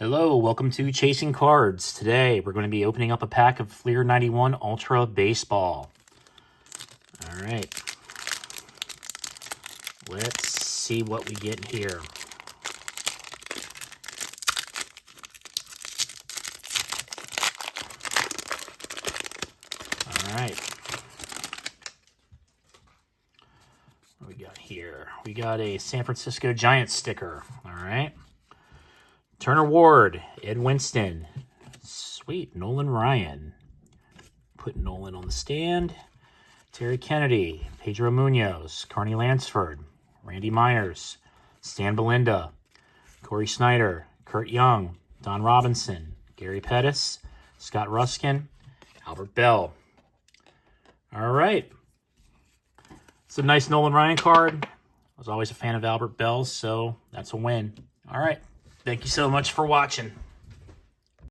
Hello, welcome to Chasing Cards. Today we're going to be opening up a pack of Fleer 91 Ultra Baseball. All right, let's see what we get here. All right, what do we got here? We got a San Francisco Giants sticker. All right. Turner Ward, Ed Winston, sweet, Nolan Ryan, put Nolan on the stand, Terry Kennedy, Pedro Munoz, Carney Lansford, Randy Myers, Stan Belinda, Corey Snyder, Kurt Young, Don Robinson, Gary Pettis, Scott Ruskin, Albert Bell. All right. It's a nice Nolan Ryan card. I was always a fan of Albert Bell, so that's a win. All right. Thank you so much for watching.